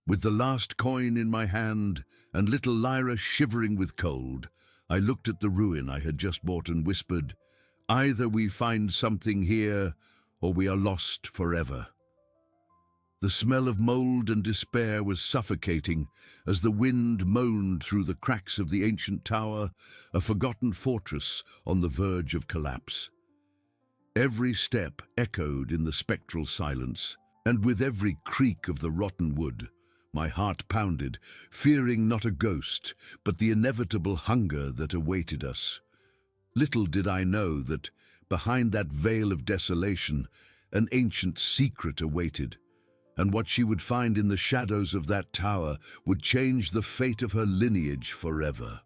With the last coin in my hand and little Lyra shivering with cold, I looked at the ruin I had just bought and whispered, "Either we find something here, or we are lost forever." The smell of mold and despair was suffocating as the wind moaned through the cracks of the ancient tower, a forgotten fortress on the verge of collapse. Every step echoed in the spectral silence, and with every creak of the rotten wood, my heart pounded, fearing not a ghost, but the inevitable hunger that awaited us. Little did I know that, behind that veil of desolation, an ancient secret awaited, and what she would find in the shadows of that tower would change the fate of her lineage forever.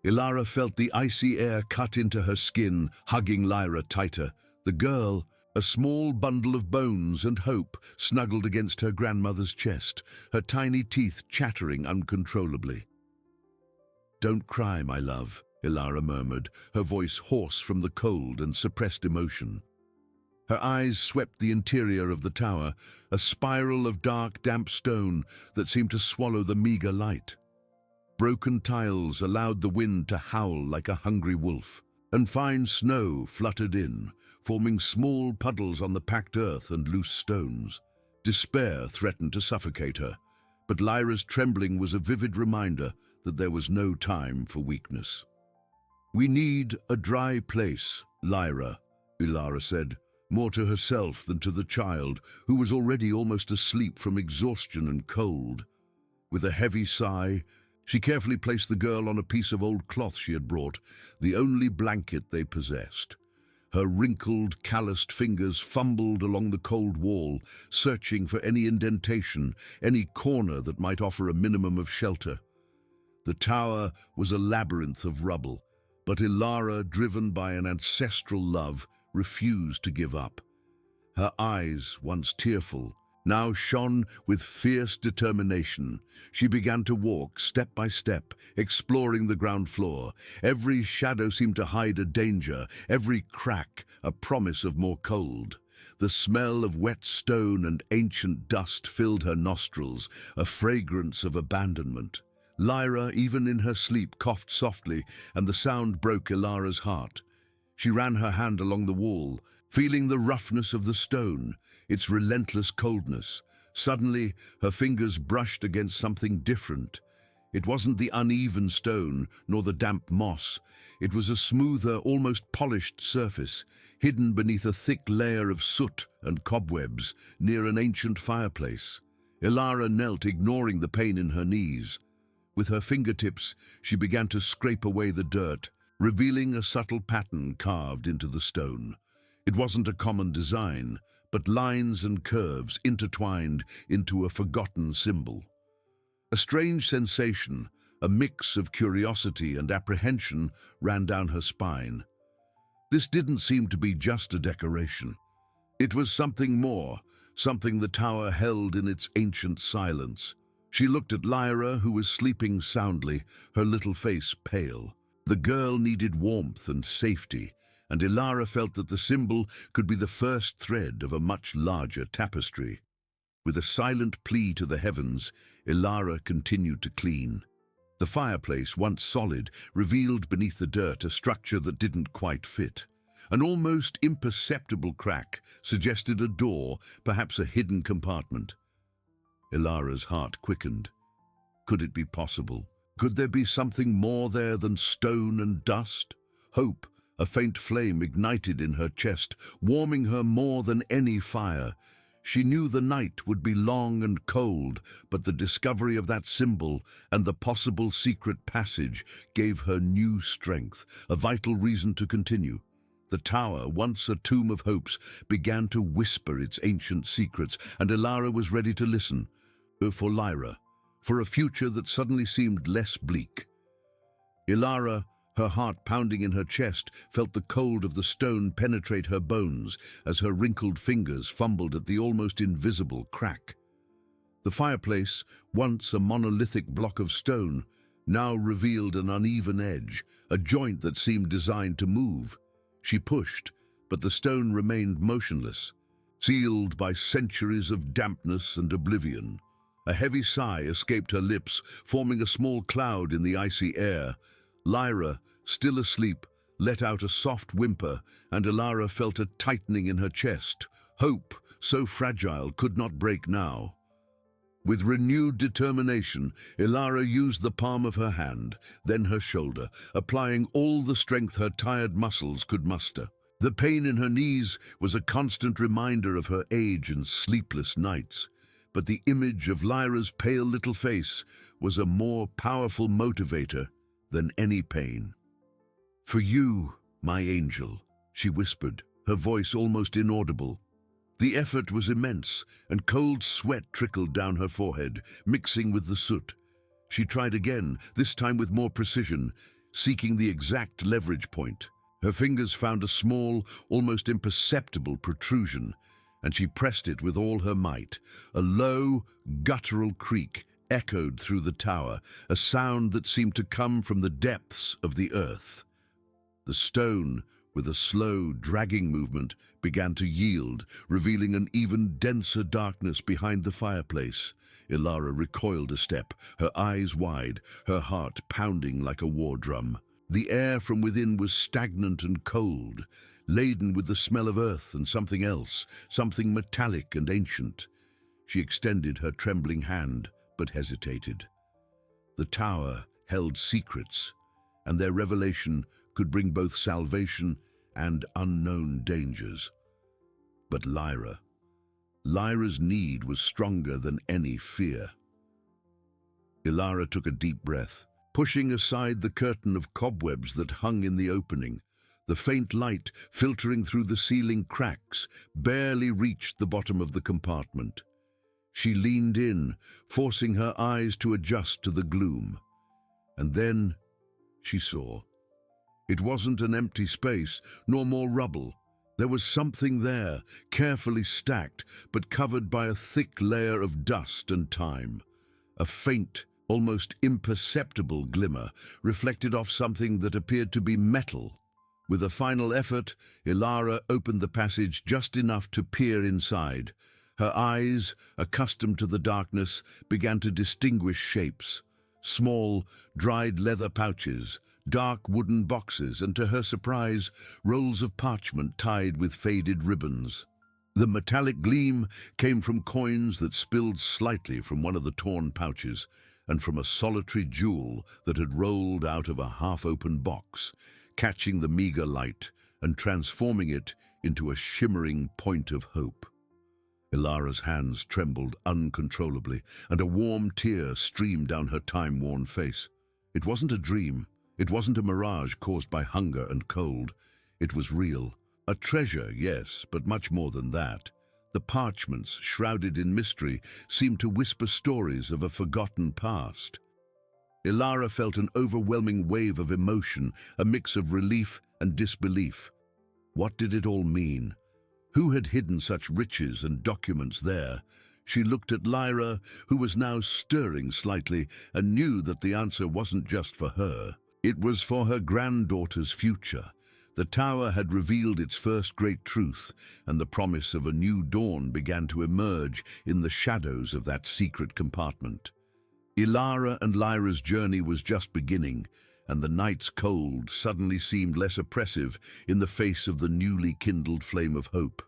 Ilara felt the icy air cut into her skin, hugging Lyra tighter. The girl, a small bundle of bones and hope, snuggled against her grandmother's chest, her tiny teeth chattering uncontrollably. "Don't cry, my love," Ilara murmured, her voice hoarse from the cold and suppressed emotion. Her eyes swept the interior of the tower, a spiral of dark, damp stone that seemed to swallow the meager light. Broken tiles allowed the wind to howl like a hungry wolf, and fine snow fluttered in, forming small puddles on the packed earth and loose stones. Despair threatened to suffocate her, but Lyra's trembling was a vivid reminder that there was no time for weakness. "We need a dry place, Lyra," Ilara said, more to herself than to the child, who was already almost asleep from exhaustion and cold. With a heavy sigh, she carefully placed the girl on a piece of old cloth she had brought, the only blanket they possessed. Her wrinkled, calloused fingers fumbled along the cold wall, searching for any indentation, any corner that might offer a minimum of shelter. The tower was a labyrinth of rubble, but Ilara, driven by an ancestral love, refused to give up. Her eyes, once tearful, now shone with fierce determination. She began to walk step by step, exploring the ground floor. Every shadow seemed to hide a danger, every crack a promise of more cold. The smell of wet stone and ancient dust filled her nostrils, a fragrance of abandonment. Lyra, even in her sleep, coughed softly, and the sound broke Ilara's heart. She ran her hand along the wall, feeling the roughness of the stone, its relentless coldness. Suddenly, her fingers brushed against something different. It wasn't the uneven stone, nor the damp moss. It was a smoother, almost polished surface, hidden beneath a thick layer of soot and cobwebs near an ancient fireplace. Ilara knelt, ignoring the pain in her knees. With her fingertips, she began to scrape away the dirt, revealing a subtle pattern carved into the stone. It wasn't a common design, but lines and curves intertwined into a forgotten symbol. A strange sensation, a mix of curiosity and apprehension, ran down her spine. This didn't seem to be just a decoration. It was something more, something the tower held in its ancient silence. She looked at Lyra, who was sleeping soundly, her little face pale. The girl needed warmth and safety, and Ilara felt that the symbol could be the first thread of a much larger tapestry. With a silent plea to the heavens, Ilara continued to clean. The fireplace, once solid, revealed beneath the dirt a structure that didn't quite fit. An almost imperceptible crack suggested a door, perhaps a hidden compartment. Ilara's heart quickened. Could it be possible? Could there be something more there than stone and dust? Hope, a faint flame, ignited in her chest, warming her more than any fire. She knew the night would be long and cold, but the discovery of that symbol and the possible secret passage gave her new strength, a vital reason to continue. The tower, once a tomb of hopes, began to whisper its ancient secrets, and Ilara was ready to listen. For Lyra, for a future that suddenly seemed less bleak. Ilara, her heart pounding in her chest, felt the cold of the stone penetrate her bones as her wrinkled fingers fumbled at the almost invisible crack. The fireplace, once a monolithic block of stone, now revealed an uneven edge, a joint that seemed designed to move. She pushed, but the stone remained motionless, sealed by centuries of dampness and oblivion. A heavy sigh escaped her lips, forming a small cloud in the icy air. Lyra, still asleep, let out a soft whimper, and Ilara felt a tightening in her chest. Hope, so fragile, could not break now. With renewed determination, Ilara used the palm of her hand, then her shoulder, applying all the strength her tired muscles could muster. The pain in her knees was a constant reminder of her age and sleepless nights, but the image of Lyra's pale little face was a more powerful motivator than any pain. "For you, my angel," she whispered, her voice almost inaudible. The effort was immense, and cold sweat trickled down her forehead, mixing with the soot. She tried again, this time with more precision, seeking the exact leverage point. Her fingers found a small, almost imperceptible protrusion, and she pressed it with all her might. A low, guttural creak echoed through the tower, a sound that seemed to come from the depths of the earth. The stone, with a slow, dragging movement, began to yield, revealing an even denser darkness behind the fireplace. Ilara recoiled a step, her eyes wide, her heart pounding like a war drum. The air from within was stagnant and cold, laden with the smell of earth and something else, something metallic and ancient. She extended her trembling hand, but hesitated. The tower held secrets, and their revelation could bring both salvation and unknown dangers. But Lyra's need was stronger than any fear. Ilara took a deep breath, pushing aside the curtain of cobwebs that hung in the opening. The faint light filtering through the ceiling cracks barely reached the bottom of the compartment. She leaned in, forcing her eyes to adjust to the gloom. And then she saw. It wasn't an empty space, nor more rubble. There was something there, carefully stacked, but covered by a thick layer of dust and time. A faint, almost imperceptible glimmer reflected off something that appeared to be metal. With a final effort, Ilara opened the passage just enough to peer inside. Her eyes, accustomed to the darkness, began to distinguish shapes. Small, dried leather pouches, dark wooden boxes, and to her surprise, rolls of parchment tied with faded ribbons. The metallic gleam came from coins that spilled slightly from one of the torn pouches, and from a solitary jewel that had rolled out of a half-open box, catching the meager light and transforming it into a shimmering point of hope. Ilara's hands trembled uncontrollably, and a warm tear streamed down her time-worn face. It wasn't a dream. It wasn't a mirage caused by hunger and cold. It was real. A treasure, yes, but much more than that. The parchments, shrouded in mystery, seemed to whisper stories of a forgotten past. Ilara felt an overwhelming wave of emotion, a mix of relief and disbelief. What did it all mean? Who had hidden such riches and documents there? She looked at Lyra, who was now stirring slightly, and knew that the answer wasn't just for her. It was for her granddaughter's future. The tower had revealed its first great truth, and the promise of a new dawn began to emerge in the shadows of that secret compartment. Ilara and Lyra's journey was just beginning, and the night's cold suddenly seemed less oppressive in the face of the newly kindled flame of hope.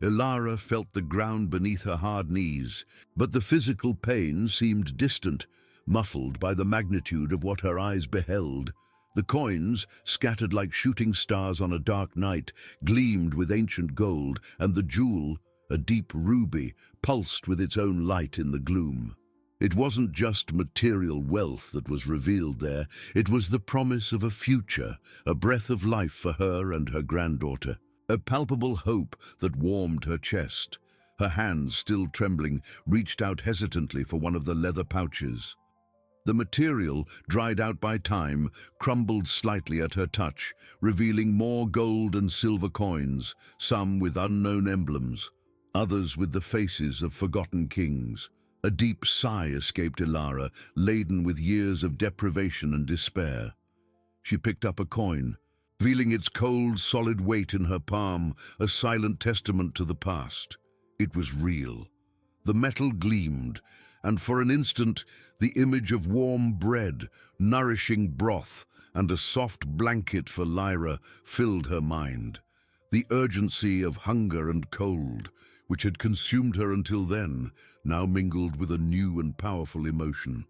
Ilara felt the ground beneath her hard knees, but the physical pain seemed distant, muffled by the magnitude of what her eyes beheld. The coins, scattered like shooting stars on a dark night, gleamed with ancient gold, and the jewel, a deep ruby, pulsed with its own light in the gloom. It wasn't just material wealth that was revealed there, it was the promise of a future, a breath of life for her and her granddaughter, a palpable hope that warmed her chest. Her hands, still trembling, reached out hesitantly for one of the leather pouches. The material, dried out by time, crumbled slightly at her touch, revealing more gold and silver coins, some with unknown emblems, others with the faces of forgotten kings. A deep sigh escaped Ilara, laden with years of deprivation and despair. She picked up a coin, feeling its cold, solid weight in her palm, a silent testament to the past. It was real. The metal gleamed, and for an instant the image of warm bread, nourishing broth, and a soft blanket for Lyra filled her mind. The urgency of hunger and cold, which had consumed her until then, now mingled with a new and powerful emotion,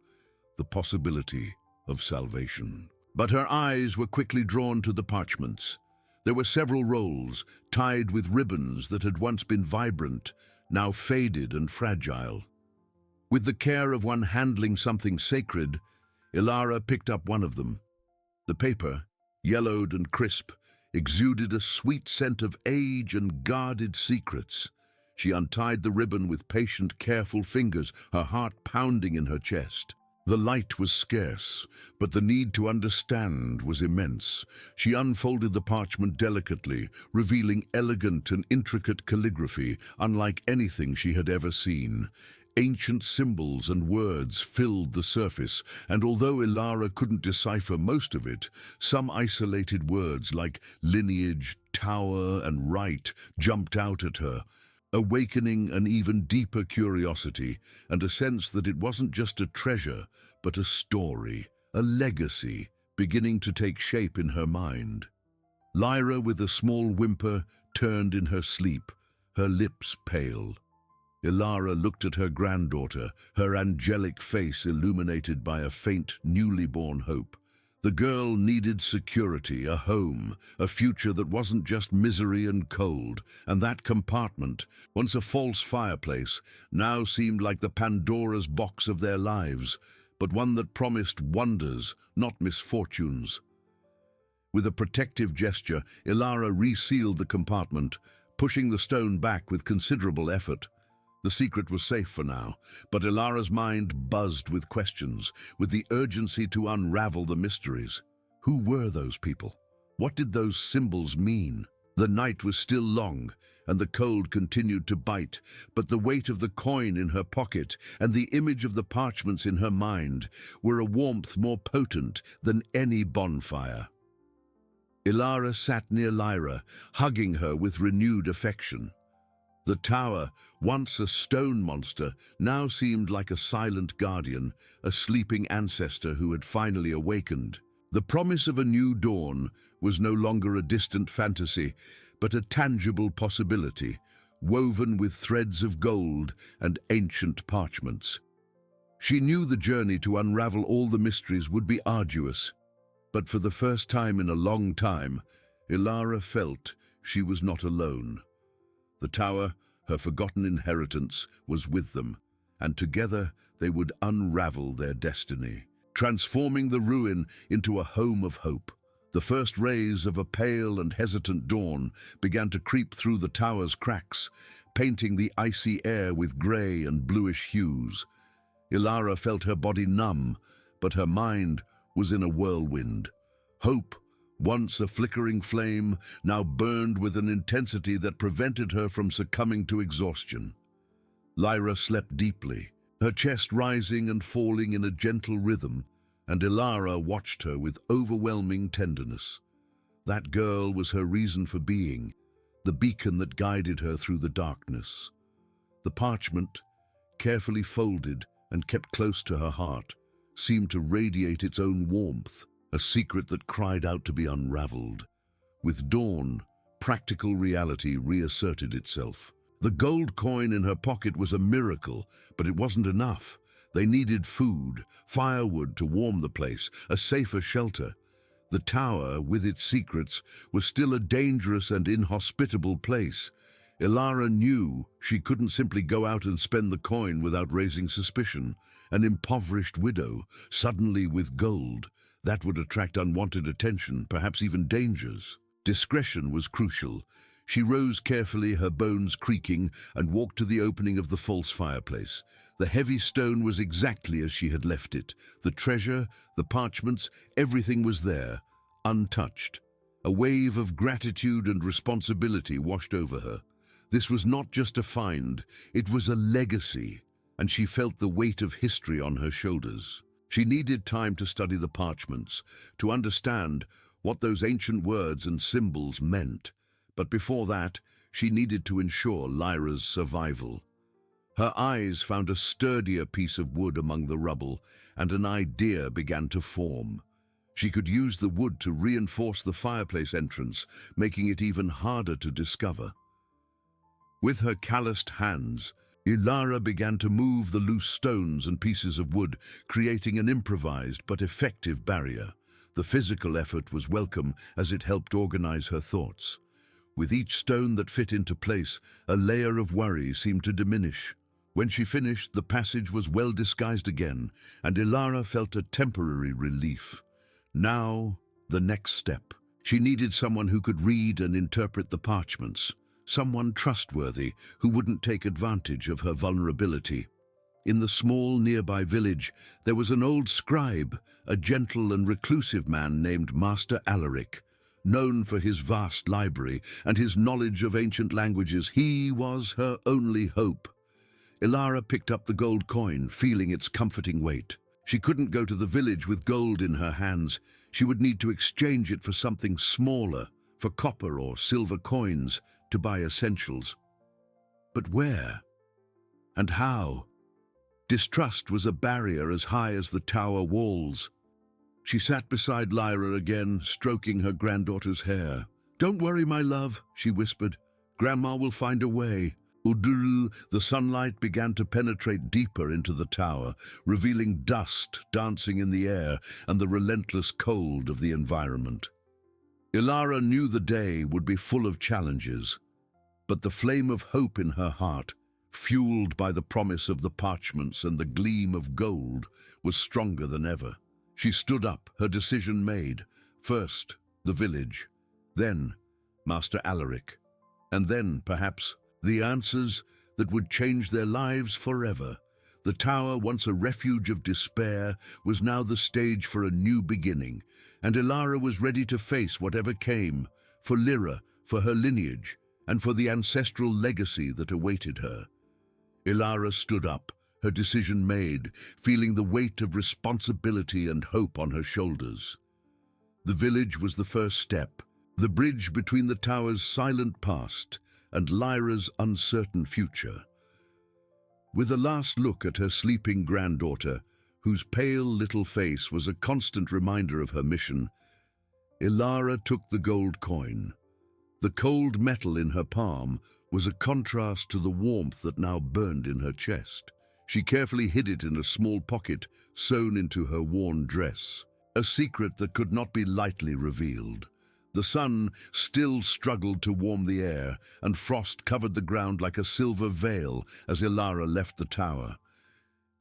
the possibility of salvation. But her eyes were quickly drawn to the parchments. There were several rolls, tied with ribbons that had once been vibrant, now faded and fragile. With the care of one handling something sacred, Ilara picked up one of them. The paper, yellowed and crisp, exuded a sweet scent of age and guarded secrets. She untied the ribbon with patient, careful fingers, her heart pounding in her chest. The light was scarce, but the need to understand was immense. She unfolded the parchment delicately, revealing elegant and intricate calligraphy, unlike anything she had ever seen. Ancient symbols and words filled the surface, and although Ilara couldn't decipher most of it, some isolated words like lineage, tower, and right jumped out at her, awakening an even deeper curiosity and a sense that it wasn't just a treasure, but a story, a legacy, beginning to take shape in her mind. Lyra, with a small whimper, turned in her sleep, her lips pale. Ilara looked at her granddaughter, her angelic face illuminated by a faint, newly born hope. The girl needed security, a home, a future that wasn't just misery and cold, and that compartment, once a false fireplace, now seemed like the Pandora's box of their lives, but one that promised wonders, not misfortunes. With a protective gesture, Ilara resealed the compartment, pushing the stone back with considerable effort. The secret was safe for now, but Ilara's mind buzzed with questions, with the urgency to unravel the mysteries. Who were those people? What did those symbols mean? The night was still long, and the cold continued to bite, but the weight of the coin in her pocket and the image of the parchments in her mind were a warmth more potent than any bonfire. Ilara sat near Lyra, hugging her with renewed affection. The tower, once a stone monster, now seemed like a silent guardian, a sleeping ancestor who had finally awakened. The promise of a new dawn was no longer a distant fantasy, but a tangible possibility, woven with threads of gold and ancient parchments. She knew the journey to unravel all the mysteries would be arduous, but for the first time in a long time, Ilara felt she was not alone. The tower, her forgotten inheritance, was with them, and together they would unravel their destiny, transforming the ruin into a home of hope. The first rays of a pale and hesitant dawn began to creep through the tower's cracks, painting the icy air with grey and bluish hues. Ilara felt her body numb, but her mind was in a whirlwind. Hope, once a flickering flame, now burned with an intensity that prevented her from succumbing to exhaustion. Lyra slept deeply, her chest rising and falling in a gentle rhythm, and Ilara watched her with overwhelming tenderness. That girl was her reason for being, the beacon that guided her through the darkness. The parchment, carefully folded and kept close to her heart, seemed to radiate its own warmth, a secret that cried out to be unraveled. With dawn, practical reality reasserted itself. The gold coin in her pocket was a miracle, but it wasn't enough. They needed food, firewood to warm the place, a safer shelter. The tower, with its secrets, was still a dangerous and inhospitable place. Ilara knew she couldn't simply go out and spend the coin without raising suspicion. An impoverished widow, suddenly with gold, that would attract unwanted attention, perhaps even dangers. Discretion was crucial. She rose carefully, her bones creaking, and walked to the opening of the false fireplace. The heavy stone was exactly as she had left it. The treasure, the parchments, everything was there, untouched. A wave of gratitude and responsibility washed over her. This was not just a find, it was a legacy, and she felt the weight of history on her shoulders. She needed time to study the parchments, to understand what those ancient words and symbols meant. But before that, she needed to ensure Lyra's survival. Her eyes found a sturdier piece of wood among the rubble, and an idea began to form. She could use the wood to reinforce the fireplace entrance, making it even harder to discover. With her calloused hands, Ilara began to move the loose stones and pieces of wood, creating an improvised but effective barrier. The physical effort was welcome as it helped organize her thoughts. With each stone that fit into place, a layer of worry seemed to diminish. When she finished, the passage was well disguised again, and Ilara felt a temporary relief. Now, the next step. She needed someone who could read and interpret the parchments, someone trustworthy who wouldn't take advantage of her vulnerability. In the small nearby village, there was an old scribe, a gentle and reclusive man named Master Alaric. Known for his vast library and his knowledge of ancient languages, he was her only hope. Ilara picked up the gold coin, feeling its comforting weight. She couldn't go to the village with gold in her hands. She would need to exchange it for something smaller, for copper or silver coins, to buy essentials. But where? And how? Distrust was a barrier as high as the tower walls. She sat beside Lyra again, stroking her granddaughter's hair. "Don't worry, my love," she whispered. "Grandma will find a way." Udul, the sunlight began to penetrate deeper into the tower, revealing dust dancing in the air and the relentless cold of the environment. Ilara knew the day would be full of challenges, but the flame of hope in her heart, fueled by the promise of the parchments and the gleam of gold, was stronger than ever. She stood up, her decision made. First, the village, then Master Alaric, and then, perhaps, the answers that would change their lives forever. The tower, once a refuge of despair, was now the stage for a new beginning, and Ilara was ready to face whatever came, for Lyra, for her lineage, and for the ancestral legacy that awaited her. Ilara stood up, her decision made, feeling the weight of responsibility and hope on her shoulders. The village was the first step, the bridge between the tower's silent past and Lyra's uncertain future. With a last look at her sleeping granddaughter, whose pale little face was a constant reminder of her mission, Ilara took the gold coin. The cold metal in her palm was a contrast to the warmth that now burned in her chest. She carefully hid it in a small pocket sewn into her worn dress, a secret that could not be lightly revealed. The sun still struggled to warm the air, and frost covered the ground like a silver veil as Ilara left the tower.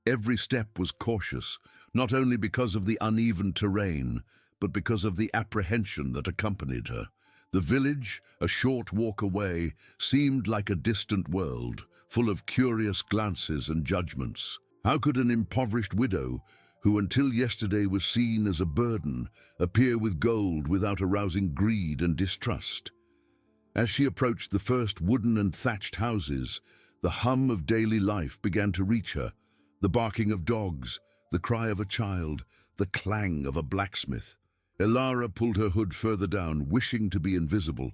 Every step was cautious, not only because of the uneven terrain, but because of the apprehension that accompanied her. The village, a short walk away, seemed like a distant world, full of curious glances and judgments. How could an impoverished widow, who until yesterday was seen as a burden, appear with gold without arousing greed and distrust? As she approached the first wooden and thatched houses, the hum of daily life began to reach her, the barking of dogs, the cry of a child, the clang of a blacksmith. Ilara pulled her hood further down, wishing to be invisible.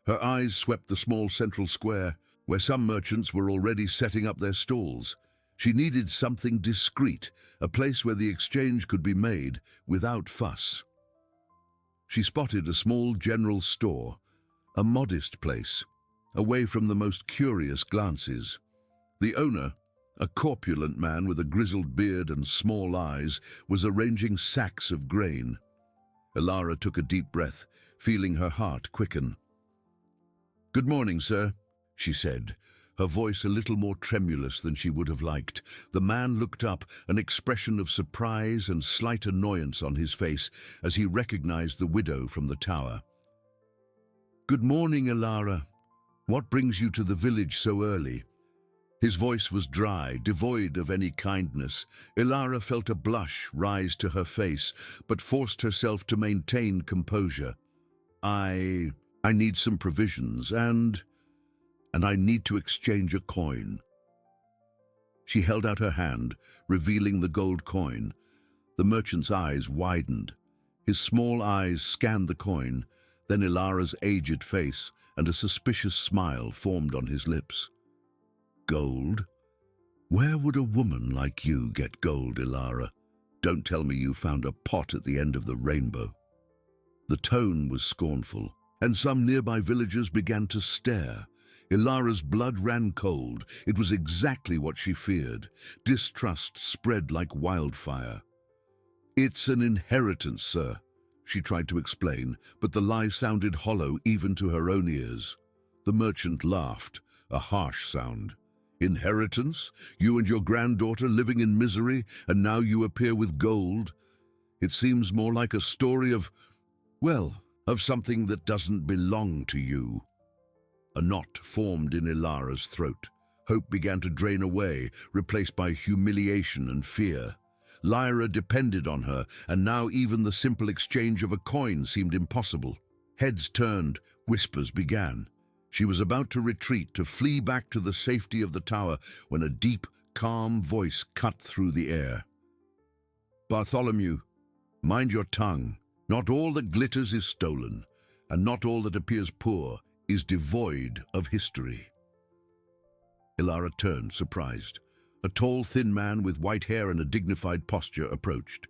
Her eyes swept the small central square, where some merchants were already setting up their stalls. She needed something discreet, a place where the exchange could be made without fuss. She spotted a small general store, a modest place, away from the most curious glances. The owner, a corpulent man with a grizzled beard and small eyes, was arranging sacks of grain. Ilara took a deep breath, feeling her heart quicken. "Good morning, sir," she said, her voice a little more tremulous than she would have liked. The man looked up, an expression of surprise and slight annoyance on his face as he recognized the widow from the tower. "Good morning, Ilara. What brings you to the village so early?" His voice was dry, devoid of any kindness. Ilara felt a blush rise to her face, but forced herself to maintain composure. I need some provisions, and I need to exchange a coin." She held out her hand, revealing the gold coin. The merchant's eyes widened. His small eyes scanned the coin, then Ilara's aged face, and a suspicious smile formed on his lips. "Gold? Where would a woman like you get gold, Ilara? Don't tell me you found a pot at the end of the rainbow." The tone was scornful, and some nearby villagers began to stare. Ilara's blood ran cold. It was exactly what she feared. Distrust spread like wildfire. "It's an inheritance, sir," she tried to explain, but the lie sounded hollow even to her own ears. The merchant laughed, a harsh sound. "Inheritance? You and your granddaughter living in misery, and now you appear with gold? It seems more like a story of, well, of something that doesn't belong to you." A knot formed in Ilara's throat. Hope began to drain away, replaced by humiliation and fear. Lyra depended on her, and now even the simple exchange of a coin seemed impossible. Heads turned, whispers began. She was about to retreat, to flee back to the safety of the tower, when a deep, calm voice cut through the air. "Bartholomew, mind your tongue. Not all that glitters is stolen, and not all that appears poor is devoid of history." Ilara turned, surprised. A tall, thin man with white hair and a dignified posture approached.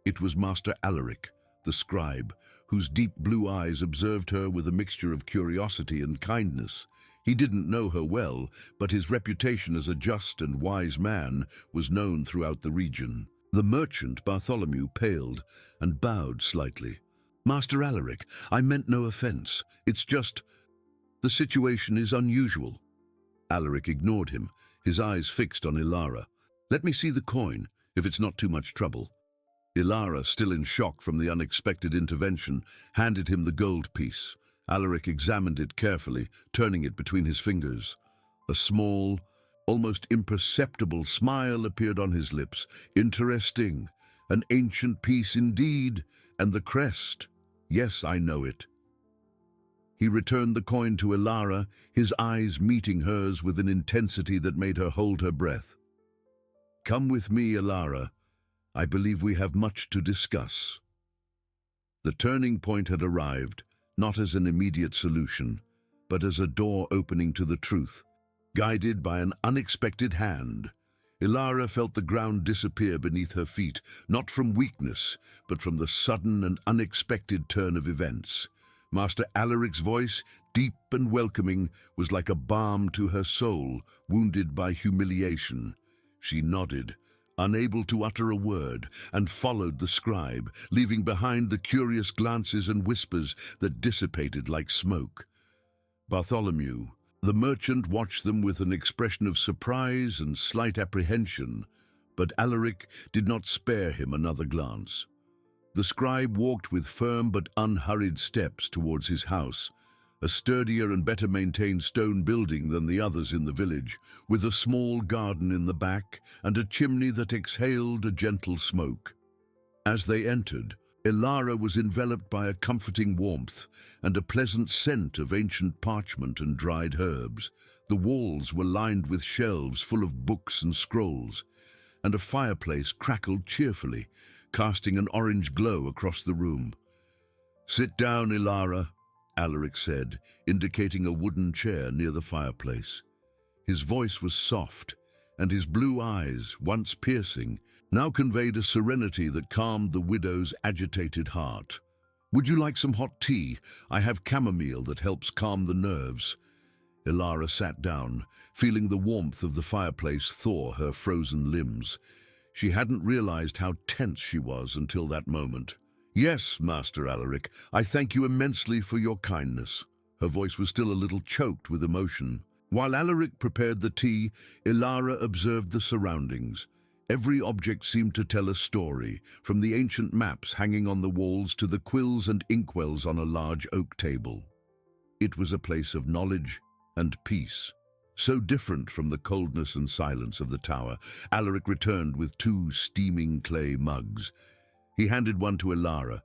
It was Master Alaric, the scribe, whose deep blue eyes observed her with a mixture of curiosity and kindness. He didn't know her well, but his reputation as a just and wise man was known throughout the region. The merchant, Bartholomew, paled and bowed slightly. "Master Alaric, I meant no offense. It's just, the situation is unusual." Alaric ignored him, his eyes fixed on Ilara. "Let me see the coin, if it's not too much trouble." Ilara, still in shock from the unexpected intervention, handed him the gold piece. Alaric examined it carefully, turning it between his fingers. A small, almost imperceptible smile appeared on his lips. "Interesting. An ancient piece indeed. And the crest. Yes, I know it." He returned the coin to Ilara, his eyes meeting hers with an intensity that made her hold her breath. "Come with me, Ilara. I believe we have much to discuss." The turning point had arrived, not as an immediate solution, but as a door opening to the truth. Guided by an unexpected hand, Ilara felt the ground disappear beneath her feet, not from weakness, but from the sudden and unexpected turn of events. Master Alaric's voice, deep and welcoming, was like a balm to her soul, wounded by humiliation. She nodded, unable to utter a word, and followed the scribe, leaving behind the curious glances and whispers that dissipated like smoke. Bartholomew, the merchant, watched them with an expression of surprise and slight apprehension, but Alaric did not spare him another glance. The scribe walked with firm but unhurried steps towards his house, a sturdier and better maintained stone building than the others in the village, with a small garden in the back and a chimney that exhaled a gentle smoke. As they entered, Ilara was enveloped by a comforting warmth and a pleasant scent of ancient parchment and dried herbs. The walls were lined with shelves full of books and scrolls, and a fireplace crackled cheerfully, casting an orange glow across the room. "Sit down, Ilara," Alaric said, indicating a wooden chair near the fireplace. His voice was soft, and his blue eyes, once piercing, now conveyed a serenity that calmed the widow's agitated heart. "Would you like some hot tea? I have chamomile that helps calm the nerves." Ilara sat down, feeling the warmth of the fireplace thaw her frozen limbs. She hadn't realized how tense she was until that moment. "Yes, Master Alaric, I thank you immensely for your kindness." Her voice was still a little choked with emotion. While Alaric prepared the tea, Ilara observed the surroundings. Every object seemed to tell a story, from the ancient maps hanging on the walls to the quills and inkwells on a large oak table. It was a place of knowledge and peace. So different from the coldness and silence of the tower. Alaric returned with 2 steaming clay mugs. He handed one to Ilara,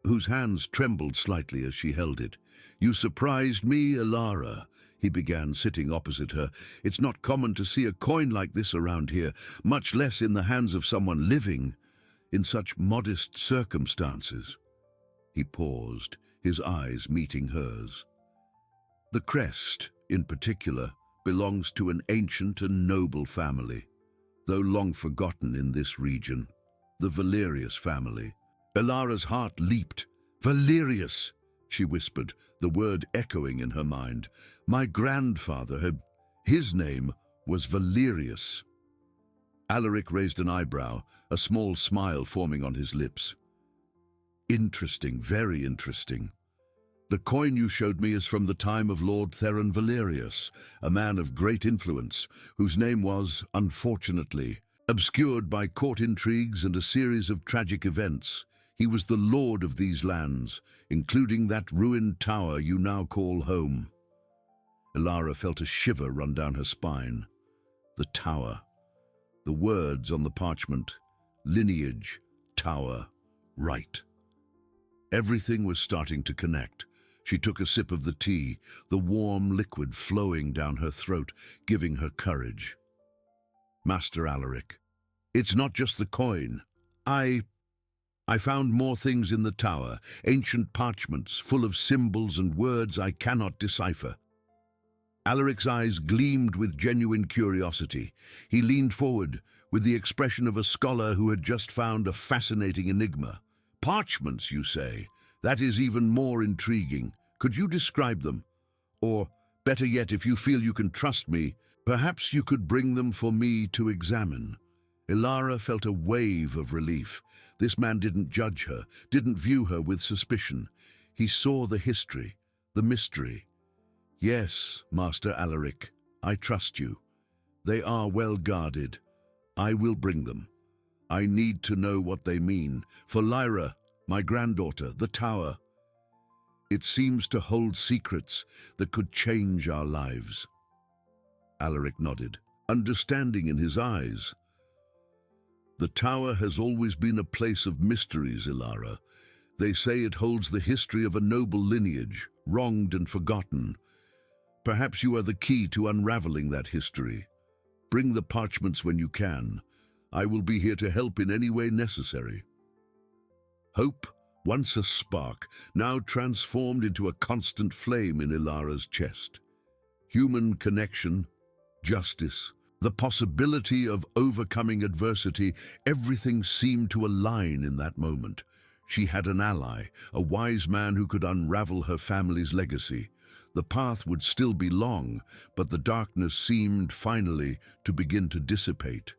whose hands trembled slightly as she held it. "You surprised me, Ilara," he began, sitting opposite her. "It's not common to see a coin like this around here, much less in the hands of someone living, in such modest circumstances." He paused, his eyes meeting hers. "The crest, in particular, belongs to an ancient and noble family. though long forgotten in this region. The Valerius family. Ilara's heart leaped. "Valerius," she whispered, the word echoing in her mind. "My grandfather had... His name was Valerius." Alaric raised an eyebrow, a small smile forming on his lips. "Interesting, very interesting. The coin you showed me is from the time of Lord Theron Valerius, a man of great influence, whose name was, unfortunately, obscured by court intrigues and a series of tragic events. He was the lord of these lands, including that ruined tower you now call home." Ilara felt a shiver run down her spine. The tower. The words on the parchment. Lineage. Tower. Right. Everything was starting to connect. She took a sip of the tea, the warm liquid flowing down her throat, giving her courage. "Master Alaric, it's not just the coin. I found more things in the tower, ancient parchments full of symbols and words I cannot decipher." Alaric's eyes gleamed with genuine curiosity. He leaned forward, with the expression of a scholar who had just found a fascinating enigma. "Parchments, you say? That is even more intriguing. Could you describe them? Or, better yet, if you feel you can trust me, perhaps you could bring them for me to examine." Ilara felt a wave of relief. This man didn't judge her, didn't view her with suspicion. He saw the history, the mystery. "Yes, Master Alaric, I trust you. They are well guarded. I will bring them. I need to know what they mean. For Lyra, my granddaughter, the tower. It seems to hold secrets that could change our lives." Alaric nodded, understanding in his eyes. "The tower has always been a place of mysteries, Ilara. They say it holds the history of a noble lineage, wronged and forgotten. Perhaps you are the key to unraveling that history. Bring the parchments when you can. I will be here to help in any way necessary." Hope, once a spark, now transformed into a constant flame in Ilara's chest. Human connection, justice, the possibility of overcoming adversity, everything seemed to align in that moment. She had an ally, a wise man who could unravel her family's legacy. The path would still be long, but the darkness seemed, finally, to begin to dissipate.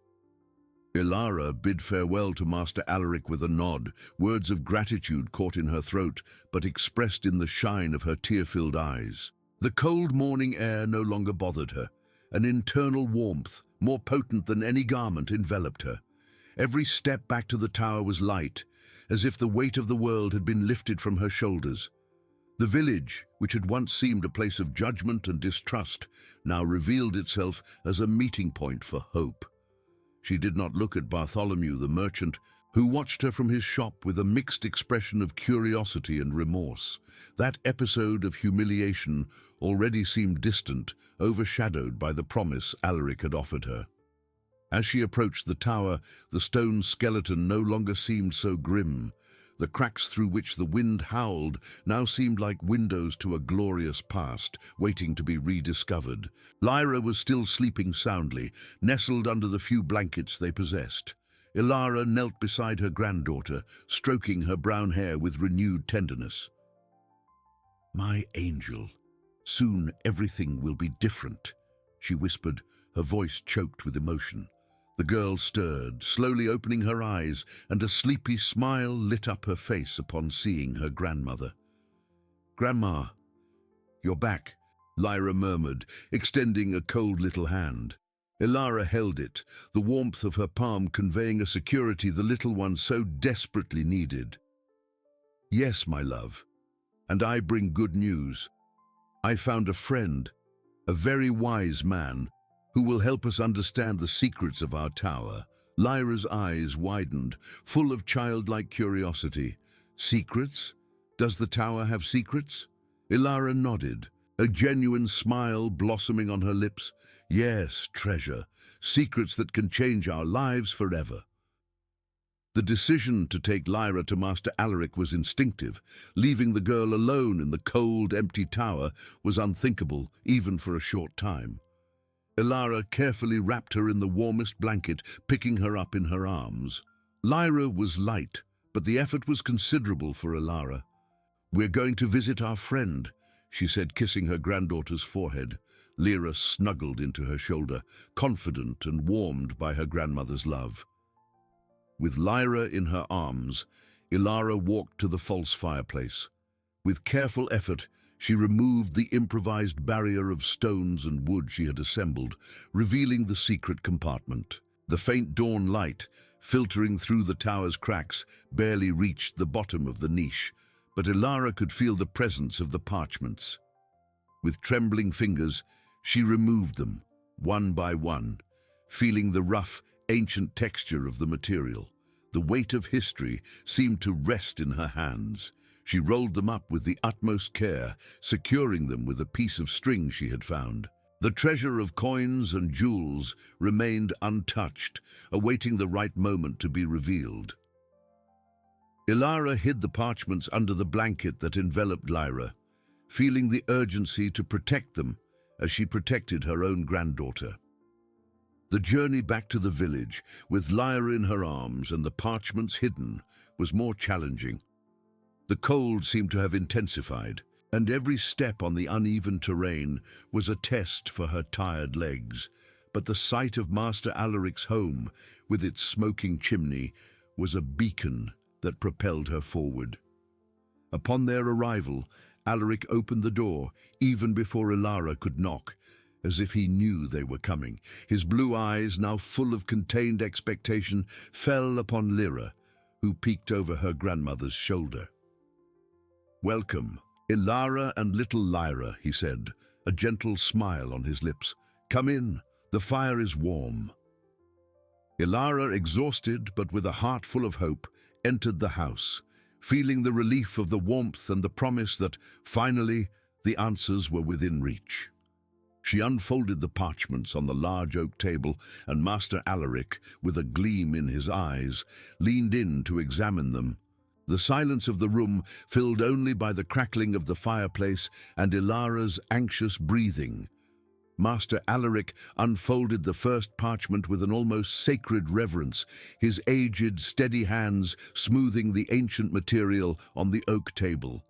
Ilara bid farewell to Master Alaric with a nod, words of gratitude caught in her throat, but expressed in the shine of her tear-filled eyes. The cold morning air no longer bothered her. An internal warmth, more potent than any garment, enveloped her. Every step back to the tower was light, as if the weight of the world had been lifted from her shoulders. The village, which had once seemed a place of judgment and distrust, now revealed itself as a meeting point for hope. She did not look at Bartholomew the merchant, who watched her from his shop with a mixed expression of curiosity and remorse. That episode of humiliation already seemed distant, overshadowed by the promise Alaric had offered her. As she approached the tower, the stone skeleton no longer seemed so grim. The cracks through which the wind howled now seemed like windows to a glorious past, waiting to be rediscovered. Lyra was still sleeping soundly, nestled under the few blankets they possessed. Ilara knelt beside her granddaughter, stroking her brown hair with renewed tenderness. "My angel, soon everything will be different," she whispered, her voice choked with emotion. The girl stirred, slowly opening her eyes, and a sleepy smile lit up her face upon seeing her grandmother. "Grandma, you're back," Lyra murmured, extending a cold little hand. Ilara held it, the warmth of her palm conveying a security the little one so desperately needed. "Yes, my love, and I bring good news. I found a friend, a very wise man, who will help us understand the secrets of our tower." Lyra's eyes widened, full of childlike curiosity. "Secrets? Does the tower have secrets?" Ilara nodded, a genuine smile blossoming on her lips. "Yes, treasure. Secrets that can change our lives forever." The decision to take Lyra to Master Alaric was instinctive. Leaving the girl alone in the cold, empty tower was unthinkable, even for a short time. Ilara carefully wrapped her in the warmest blanket, picking her up in her arms. Lyra was light, but the effort was considerable for Ilara. "We're going to visit our friend," she said, kissing her granddaughter's forehead. Lyra snuggled into her shoulder, confident and warmed by her grandmother's love. With Lyra in her arms, Ilara walked to the false fireplace. With careful effort, she removed the improvised barrier of stones and wood she had assembled, revealing the secret compartment. The faint dawn light, filtering through the tower's cracks, barely reached the bottom of the niche, but Ilara could feel the presence of the parchments. With trembling fingers, she removed them, one by one, feeling the rough, ancient texture of the material. The weight of history seemed to rest in her hands. She rolled them up with the utmost care, securing them with a piece of string she had found. The treasure of coins and jewels remained untouched, awaiting the right moment to be revealed. Ilara hid the parchments under the blanket that enveloped Lyra, feeling the urgency to protect them as she protected her own granddaughter. The journey back to the village, with Lyra in her arms and the parchments hidden, was more challenging. The cold seemed to have intensified, and every step on the uneven terrain was a test for her tired legs. But the sight of Master Alaric's home, with its smoking chimney, was a beacon that propelled her forward. Upon their arrival, Alaric opened the door, even before Ilara could knock, as if he knew they were coming. His blue eyes, now full of contained expectation, fell upon Lyra, who peeked over her grandmother's shoulder. "Welcome, Ilara and little Lyra," he said, a gentle smile on his lips. "Come in, the fire is warm." Ilara, exhausted but with a heart full of hope, entered the house, feeling the relief of the warmth and the promise that, finally, the answers were within reach. She unfolded the parchments on the large oak table, and Master Alaric, with a gleam in his eyes, leaned in to examine them. The silence of the room, filled only by the crackling of the fireplace and Ilara's anxious breathing. Master Alaric unfolded the first parchment with an almost sacred reverence, his aged, steady hands smoothing the ancient material on the oak table.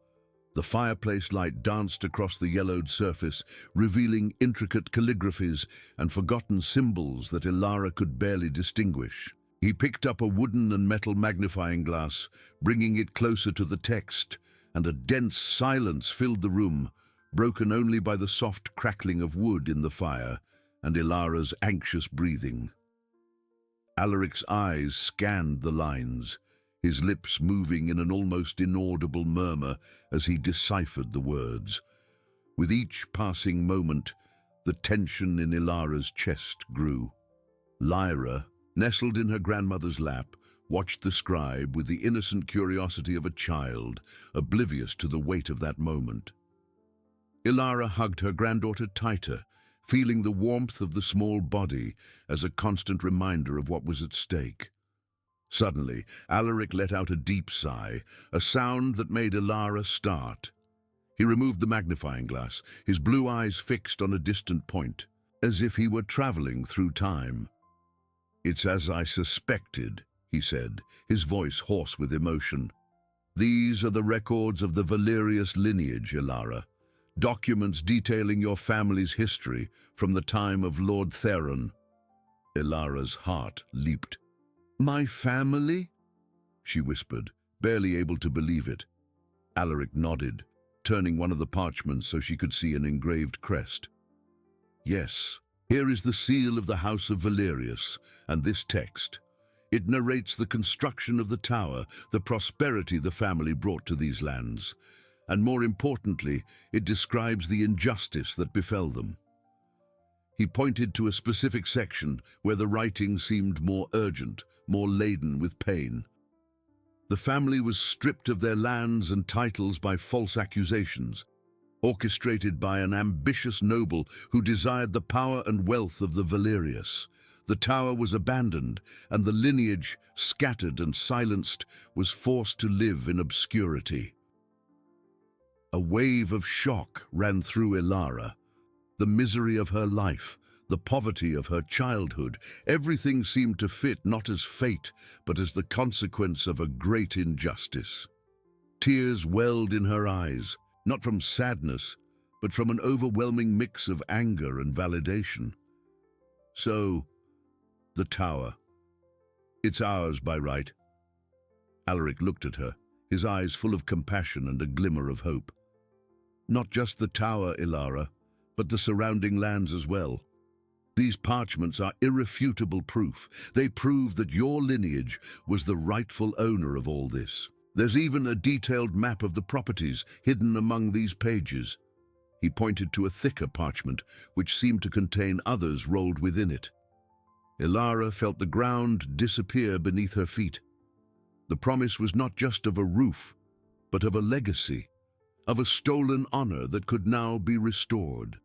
The fireplace light danced across the yellowed surface, revealing intricate calligraphies and forgotten symbols that Ilara could barely distinguish. He picked up a wooden and metal magnifying glass, bringing it closer to the text, and a dense silence filled the room, broken only by the soft crackling of wood in the fire and Ilara's anxious breathing. Alaric's eyes scanned the lines, his lips moving in an almost inaudible murmur as he deciphered the words. With each passing moment, the tension in Ilara's chest grew. Lyra, nestled in her grandmother's lap, watched the scribe with the innocent curiosity of a child, oblivious to the weight of that moment. Ilara hugged her granddaughter tighter, feeling the warmth of the small body as a constant reminder of what was at stake. Suddenly, Alaric let out a deep sigh, a sound that made Ilara start. He removed the magnifying glass, his blue eyes fixed on a distant point, as if he were traveling through time. "It's as I suspected," he said, his voice hoarse with emotion. "These are the records of the Valerius lineage, Ilara. Documents detailing your family's history from the time of Lord Theron." Ilara's heart leaped. "My family?" she whispered, barely able to believe it. Alaric nodded, turning one of the parchments so she could see an engraved crest. "Yes, here is the seal of the House of Valerius, and this text. It narrates the construction of the tower, the prosperity the family brought to these lands, and more importantly, it describes the injustice that befell them." He pointed to a specific section where the writing seemed more urgent, more laden with pain. The family was stripped of their lands and titles by false accusations, orchestrated by an ambitious noble who desired the power and wealth of the Valerius. The tower was abandoned, and the lineage, scattered and silenced, was forced to live in obscurity. A wave of shock ran through Ilara. The misery of her life, the poverty of her childhood. Everything seemed to fit not as fate, but as the consequence of a great injustice. Tears welled in her eyes, not from sadness, but from an overwhelming mix of anger and validation. So, the tower. It's ours by right. Alaric looked at her, his eyes full of compassion and a glimmer of hope. Not just the tower, Ilara, but the surrounding lands as well. These parchments are irrefutable proof. They prove that your lineage was the rightful owner of all this. There's even a detailed map of the properties hidden among these pages. He pointed to a thicker parchment, which seemed to contain others rolled within it. Ilara felt the ground disappear beneath her feet. The promise was not just of a roof, but of a legacy, of a stolen honor that could now be restored.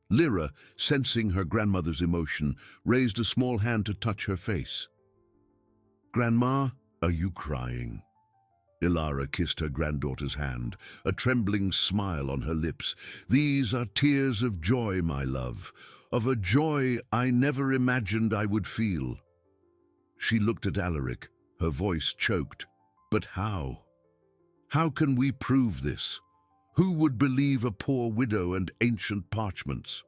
Lyra, sensing her grandmother's emotion, raised a small hand to touch her face. "Grandma, are you crying?" Ilara kissed her granddaughter's hand, a trembling smile on her lips. "These are tears of joy, my love, of a joy I never imagined I would feel." She looked at Alaric, her voice choked. "But how? How can we prove this? Who would believe a poor widow and ancient parchments?"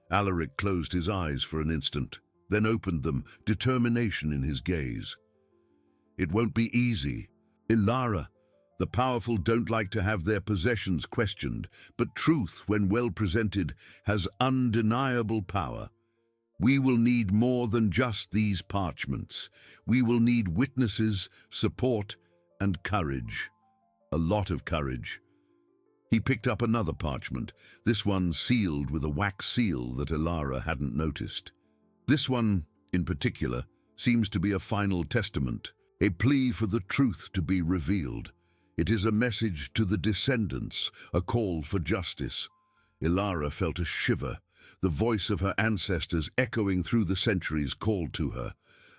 Alaric closed his eyes for an instant, then opened them, determination in his gaze. "It won't be easy. Ilara, the powerful don't like to have their possessions questioned, but truth, when well presented, has undeniable power. We will need more than just these parchments. We will need witnesses, support, and courage. A lot of courage." He picked up another parchment, this one sealed with a wax seal that Ilara hadn't noticed. This one, in particular, seems to be a final testament, a plea for the truth to be revealed. It is a message to the descendants, a call for justice. Ilara felt a shiver. The voice of her ancestors echoing through the centuries called to her.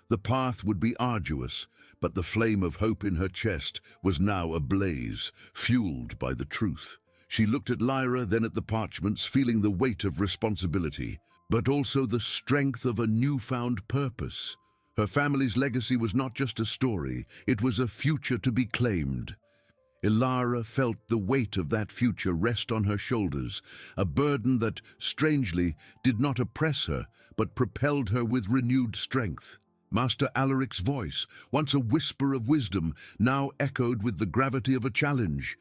The path would be arduous, but the flame of hope in her chest was now ablaze, fueled by the truth. She looked at Lyra, then at the parchments, feeling the weight of responsibility, but also the strength of a newfound purpose. Her family's legacy was not just a story, it was a future to be claimed. Ilara felt the weight of that future rest on her shoulders, a burden that, strangely, did not oppress her, but propelled her with renewed strength. Master Alaric's voice, once a whisper of wisdom, now echoed with the gravity of a challenge,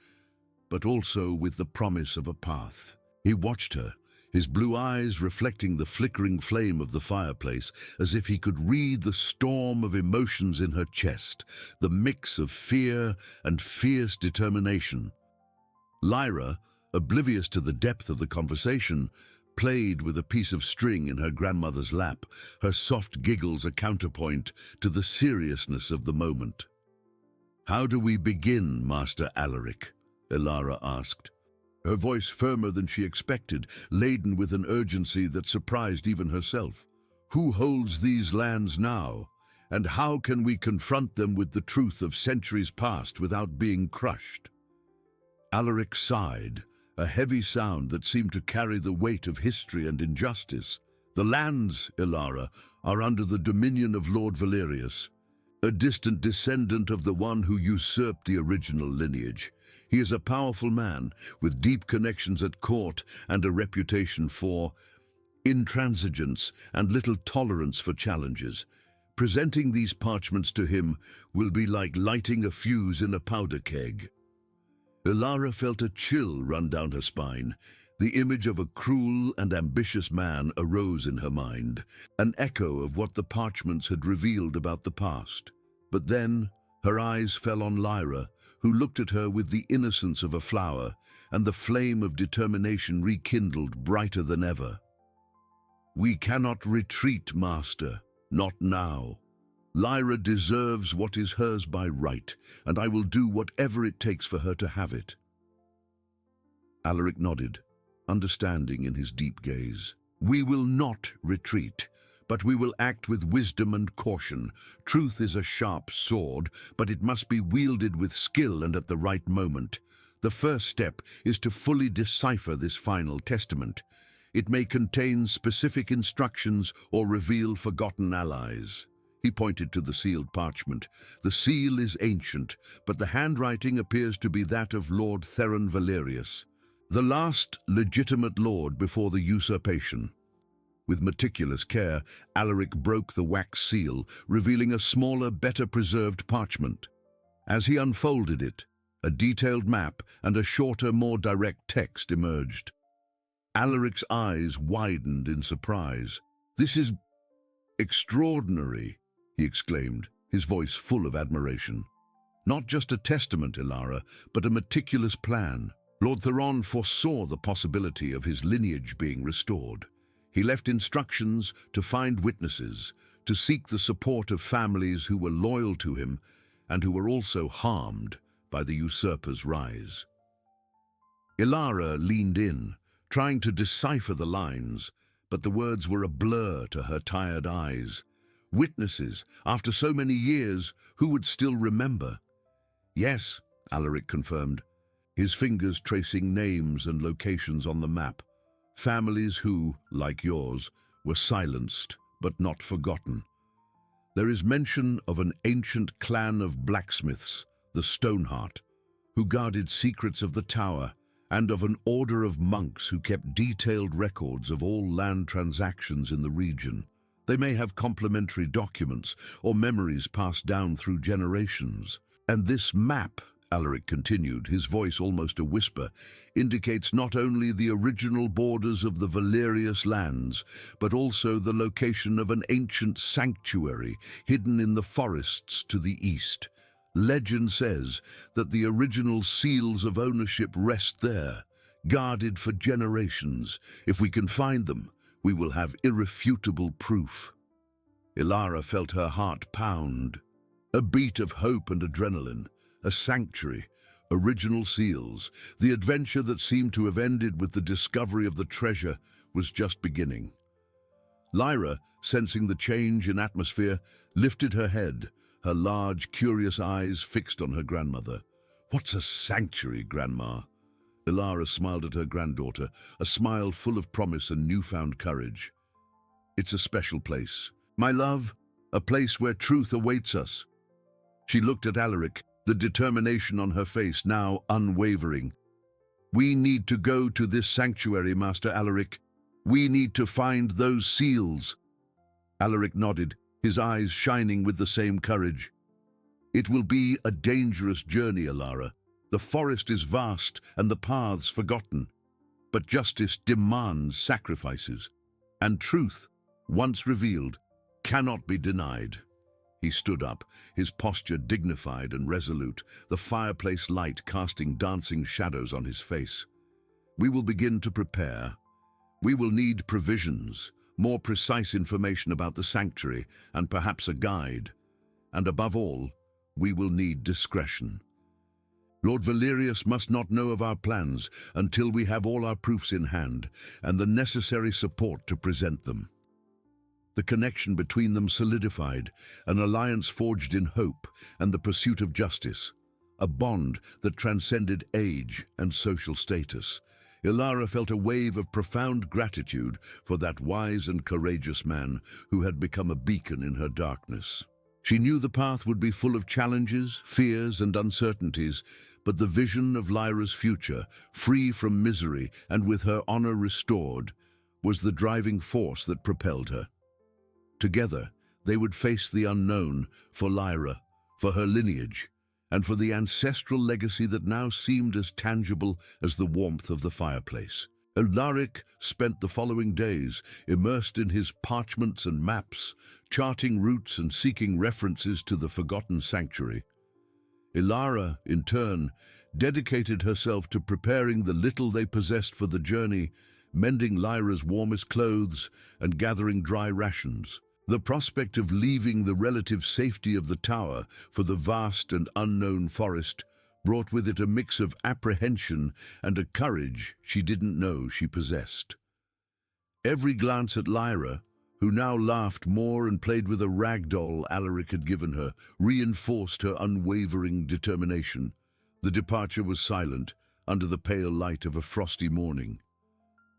but also with the promise of a path. He watched her, his blue eyes reflecting the flickering flame of the fireplace, as if he could read the storm of emotions in her chest, the mix of fear and fierce determination. Lyra, oblivious to the depth of the conversation, played with a piece of string in her grandmother's lap, her soft giggles a counterpoint to the seriousness of the moment. "How do we begin, Master Alaric?" Ilara asked, her voice firmer than she expected, laden with an urgency that surprised even herself. "Who holds these lands now, and how can we confront them with the truth of centuries past without being crushed?" Alaric sighed, a heavy sound that seemed to carry the weight of history and injustice. "The lands, Ilara, are under the dominion of Lord Valerius, a distant descendant of the one who usurped the original lineage. He is a powerful man, with deep connections at court and a reputation for intransigence and little tolerance for challenges. Presenting these parchments to him will be like lighting a fuse in a powder keg." Ilara felt a chill run down her spine. The image of a cruel and ambitious man arose in her mind, an echo of what the parchments had revealed about the past. But then her eyes fell on Lyra, who looked at her with the innocence of a flower, and the flame of determination rekindled brighter than ever. "We cannot retreat, Master, not now. Lyra deserves what is hers by right, and I will do whatever it takes for her to have it." Alaric nodded, understanding in his deep gaze. "We will not retreat, but we will act with wisdom and caution. Truth is a sharp sword, but it must be wielded with skill and at the right moment. The first step is to fully decipher this final testament. It may contain specific instructions or reveal forgotten allies. He pointed to the sealed parchment. The seal is ancient, but the handwriting appears to be that of Lord Theron Valerius, the last legitimate lord before the usurpation. With meticulous care, Alaric broke the wax seal, revealing a smaller, better-preserved parchment. As he unfolded it, a detailed map and a shorter, more direct text emerged. Alaric's eyes widened in surprise. "This is extraordinary," he exclaimed, his voice full of admiration. "Not just a testament, Ilara, but a meticulous plan." Lord Theron foresaw the possibility of his lineage being restored. He left instructions to find witnesses, to seek the support of families who were loyal to him and who were also harmed by the usurper's rise. Ilara leaned in, trying to decipher the lines, but the words were a blur to her tired eyes. Witnesses, after so many years, who would still remember? "Yes," Alaric confirmed, his fingers tracing names and locations on the map. Families who, like yours, were silenced but not forgotten. There is mention of an ancient clan of blacksmiths, the Stoneheart, who guarded secrets of the tower, and of an order of monks who kept detailed records of all land transactions in the region. They may have complementary documents or memories passed down through generations. And this map, Alaric continued, his voice almost a whisper, indicates not only the original borders of the Valerius lands, but also the location of an ancient sanctuary hidden in the forests to the east. Legend says that the original seals of ownership rest there, guarded for generations. If we can find them, we will have irrefutable proof. Ilara felt her heart pound. A beat of hope and adrenaline. A sanctuary, original seals, the adventure that seemed to have ended with the discovery of the treasure was just beginning. Lyra, sensing the change in atmosphere, lifted her head, her large, curious eyes fixed on her grandmother. "What's a sanctuary, Grandma?" Ilara smiled at her granddaughter, a smile full of promise and newfound courage. "It's a special place, my love, a place where truth awaits us." She looked at Alaric, the determination on her face now unwavering. "We need to go to this sanctuary, Master Alaric. We need to find those seals." Alaric nodded, his eyes shining with the same courage. "It will be a dangerous journey, Ilara. The forest is vast and the paths forgotten. But justice demands sacrifices, and truth, once revealed, cannot be denied." He stood up, his posture dignified and resolute, the fireplace light casting dancing shadows on his face. "We will begin to prepare. We will need provisions, more precise information about the sanctuary, and perhaps a guide. And above all, we will need discretion. Lord Valerius must not know of our plans until we have all our proofs in hand and the necessary support to present them." The connection between them solidified, an alliance forged in hope and the pursuit of justice, a bond that transcended age and social status. Ilara felt a wave of profound gratitude for that wise and courageous man who had become a beacon in her darkness. She knew the path would be full of challenges, fears, and uncertainties, but the vision of Lyra's future, free from misery and with her honor restored, was the driving force that propelled her. Together, they would face the unknown for Lyra, for her lineage, and for the ancestral legacy that now seemed as tangible as the warmth of the fireplace. Alaric spent the following days immersed in his parchments and maps, charting routes and seeking references to the forgotten sanctuary. Ilara, in turn, dedicated herself to preparing the little they possessed for the journey, mending Lyra's warmest clothes and gathering dry rations. The prospect of leaving the relative safety of the tower for the vast and unknown forest brought with it a mix of apprehension and a courage she didn't know she possessed. Every glance at Lyra, who now laughed more and played with a rag doll Alaric had given her, reinforced her unwavering determination. The departure was silent, under the pale light of a frosty morning.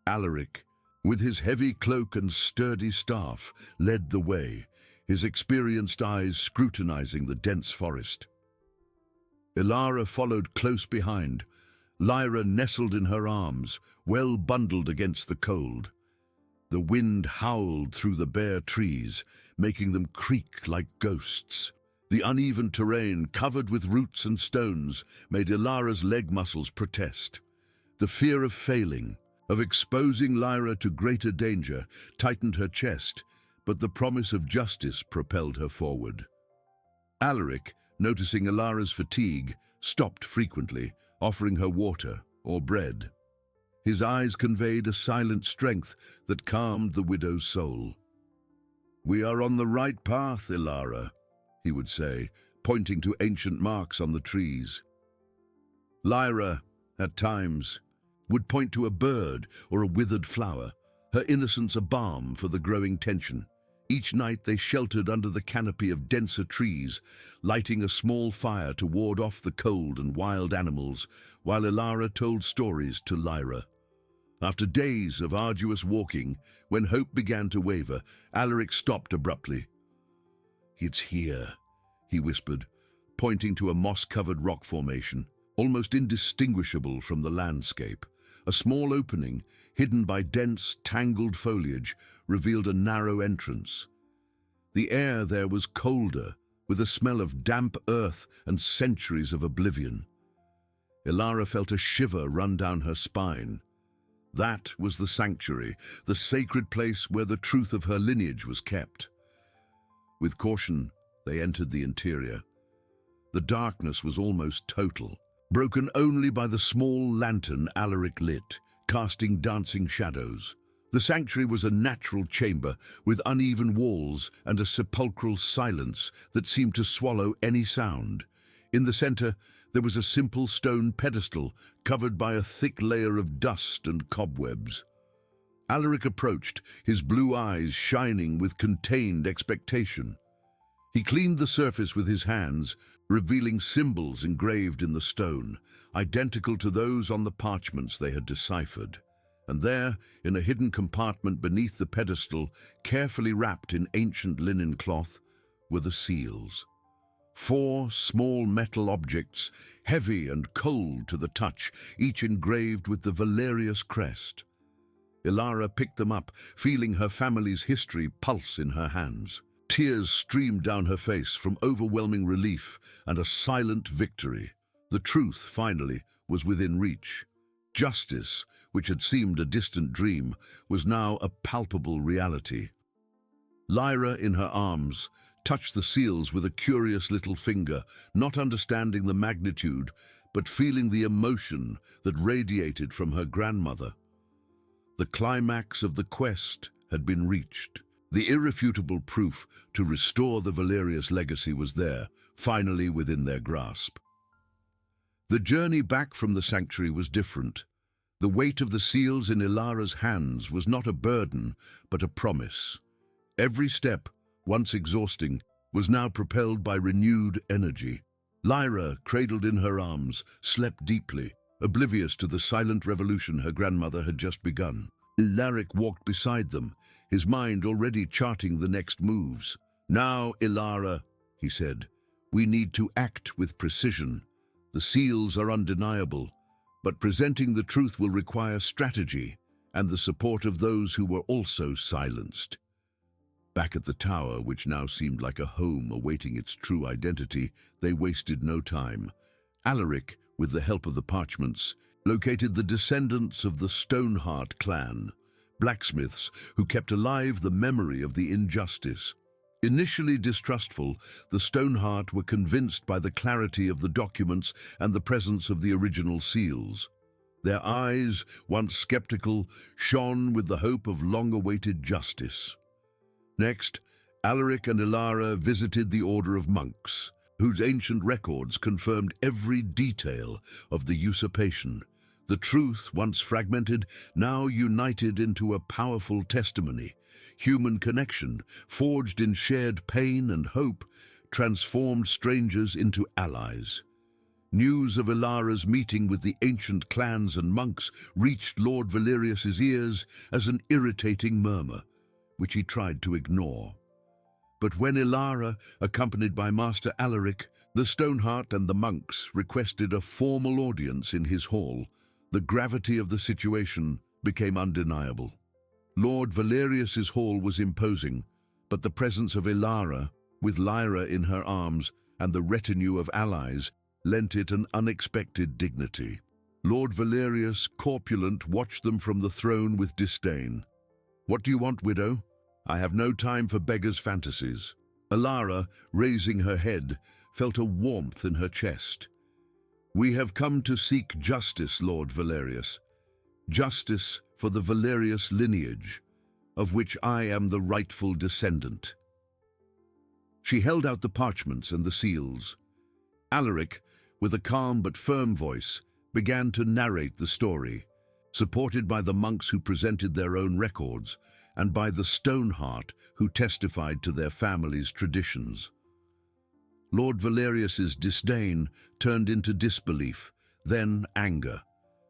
Alaric, with his heavy cloak and sturdy staff, led the way, his experienced eyes scrutinizing the dense forest. Ilara followed close behind, Lyra nestled in her arms, well bundled against the cold. The wind howled through the bare trees, making them creak like ghosts. The uneven terrain, covered with roots and stones, made Ilara's leg muscles protest. The fear of failing, of exposing Lyra to greater danger, tightened her chest, but the promise of justice propelled her forward. Alaric, noticing Ilara's fatigue, stopped frequently, offering her water or bread. His eyes conveyed a silent strength that calmed the widow's soul. "We are on the right path, Ilara," he would say, pointing to ancient marks on the trees. Lyra, at times, would point to a bird or a withered flower, her innocence a balm for the growing tension. Each night they sheltered under the canopy of denser trees, lighting a small fire to ward off the cold and wild animals, while Ilara told stories to Lyra. After days of arduous walking, when hope began to waver, Alaric stopped abruptly. "It's here," he whispered, pointing to a moss-covered rock formation, almost indistinguishable from the landscape. A small opening, hidden by dense, tangled foliage, revealed a narrow entrance. The air there was colder, with a smell of damp earth and centuries of oblivion. Ilara felt a shiver run down her spine. That was the sanctuary, the sacred place where the truth of her lineage was kept. With caution, they entered the interior. The darkness was almost total, broken only by the small lantern Alaric lit, casting dancing shadows. The sanctuary was a natural chamber with uneven walls and a sepulchral silence that seemed to swallow any sound. In the center, there was a simple stone pedestal covered by a thick layer of dust and cobwebs. Alaric approached, his blue eyes shining with contained expectation. He cleaned the surface with his hands, revealing symbols engraved in the stone, identical to those on the parchments they had deciphered. And there, in a hidden compartment beneath the pedestal, carefully wrapped in ancient linen cloth, were the seals. 4 small metal objects, heavy and cold to the touch, each engraved with the Valerius crest. Ilara picked them up, feeling her family's history pulse in her hands. Tears streamed down her face from overwhelming relief and a silent victory. The truth, finally, was within reach. Justice, which had seemed a distant dream, was now a palpable reality. Lyra, in her arms, touched the seals with a curious little finger, not understanding the magnitude, but feeling the emotion that radiated from her grandmother. The climax of the quest had been reached. The irrefutable proof to restore the Valerius legacy was there, finally within their grasp. The journey back from the sanctuary was different. The weight of the seals in Ilara's hands was not a burden, but a promise. Every step, once exhausting, was now propelled by renewed energy. Lyra, cradled in her arms, slept deeply, oblivious to the silent revolution her grandmother had just begun. Alaric walked beside them, his mind already charting the next moves. "Now, Ilara," he said, "we need to act with precision. The seals are undeniable, but presenting the truth will require strategy and the support of those who were also silenced." Back at the tower, which now seemed like a home awaiting its true identity, they wasted no time. Alaric, with the help of the parchments, located the descendants of the Stoneheart clan, blacksmiths who kept alive the memory of the injustice. Initially distrustful, the Stoneheart were convinced by the clarity of the documents and the presence of the original seals. Their eyes, once skeptical, shone with the hope of long-awaited justice. Next, Alaric and Ilara visited the Order of Monks, whose ancient records confirmed every detail of the usurpation. The truth, once fragmented, now united into a powerful testimony. Human connection, forged in shared pain and hope, transformed strangers into allies. News of Ilara's meeting with the ancient clans and monks reached Lord Valerius's ears as an irritating murmur, which he tried to ignore. But when Ilara, accompanied by Master Alaric, the Stoneheart and the monks requested a formal audience in his hall, the gravity of the situation became undeniable. Lord Valerius's hall was imposing, but the presence of Ilara, with Lyra in her arms and the retinue of allies, lent it an unexpected dignity. Lord Valerius, corpulent, watched them from the throne with disdain. "What do you want, widow? I have no time for beggars' fantasies." Ilara, raising her head, felt a warmth in her chest. "We have come to seek justice, Lord Valerius. Justice for the Valerius lineage, of which I am the rightful descendant." She held out the parchments and the seals. Alaric, with a calm but firm voice, began to narrate the story, supported by the monks who presented their own records, and by the Stoneheart who testified to their family's traditions. Lord Valerius's disdain turned into disbelief, then anger,